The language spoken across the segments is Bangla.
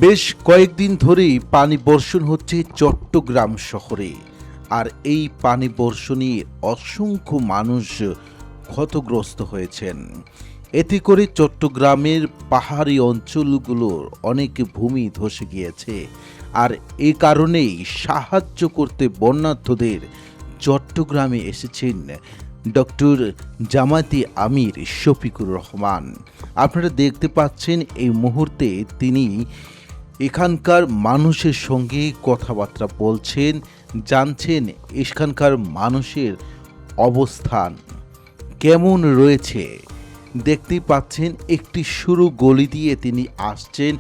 বেশ কয়েকদিন ধরেই পানি বর্ষণ হচ্ছে চট্টগ্রাম শহরে। আর এই পানি বর্ষণে অসংখ্য মানুষ ক্ষতগ্রস্ত হয়েছেন। এতে করে চট্টগ্রামের পাহাড়ি অঞ্চলগুলোর অনেক ভূমি ধসে গিয়েছে। আর এ কারণেই সাহায্য করতে বন্যার্থদের চট্টগ্রামে এসেছেন ডক্টর জামায়াতে আমির শফিকুর রহমান। আপনারা দেখতে পাচ্ছেন এই মুহূর্তে তিনি এখানকার মানুষের সঙ্গে কথাবার্তা বলছেন, জানছেন এখানকার মানুষের অবস্থান কেমন রয়েছে। দেখতেই পাচ্ছেন একটি সরু গলি দিয়ে তিনি আসছেন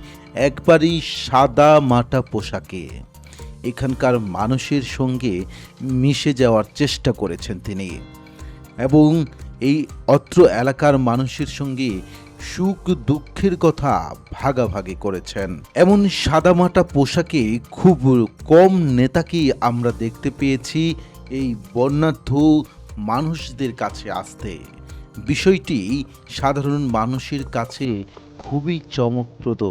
একবারই সাদা মাটা পোশাকে। এখানকার মানুষের সঙ্গে মিশে যাওয়ার চেষ্টা করেছেন তিনি এবং এই অত্র এলাকার মানুষের সঙ্গে সুখ দুঃখের কথা ভাগাভাগি করেছেন। এমন সাদামাটা পোশাকে খুব কম নেতাকেই আমরা দেখতে পেয়েছি এই বন্যার্থ মানুষদের কাছে আসতে। বিষয়টি সাধারণ মানুষের কাছে খুবই চমকপ্রদ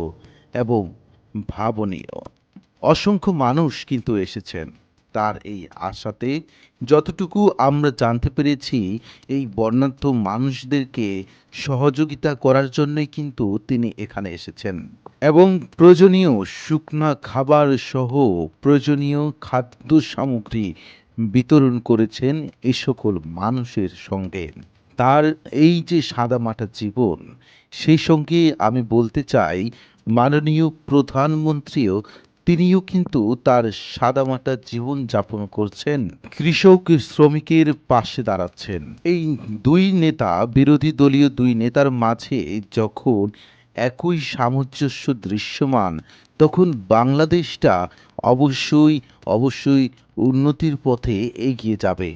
এবং ভাবনীয়। অসংখ্য মানুষ কিন্তু এসেছেন তার এই আশাতে। যতটুকু আমরা জানতে পেরেছি, এই বন্যার্থ মানুষদেরকে সহযোগিতা করার জন্যই কিন্তু তিনি এখানে এসেছেন এবং প্রয়োজনীয় শুকনা খাবার সহ প্রয়োজনীয় খাদ্য সামগ্রী বিতরণ করেছেন এই সকল মানুষের সঙ্গে। তার এই যে সাদামাটা জীবন, সেই সঙ্গে আমি বলতে চাই মাননীয় প্রধানমন্ত্রীও তিনিও কিন্তু তার সাদামাটা জীবন যাপন করছেন, কৃষক শ্রমিকের পাশে দাঁড়াচ্ছেন। এই দুই নেতা, বিরোধী দলীয় দুই নেতার মাঝে যখন একই সামঞ্জস্য দৃশ্যমান, তখন বাংলাদেশটা অবশ্যই অবশ্যই উন্নতির পথে এগিয়ে যাবে।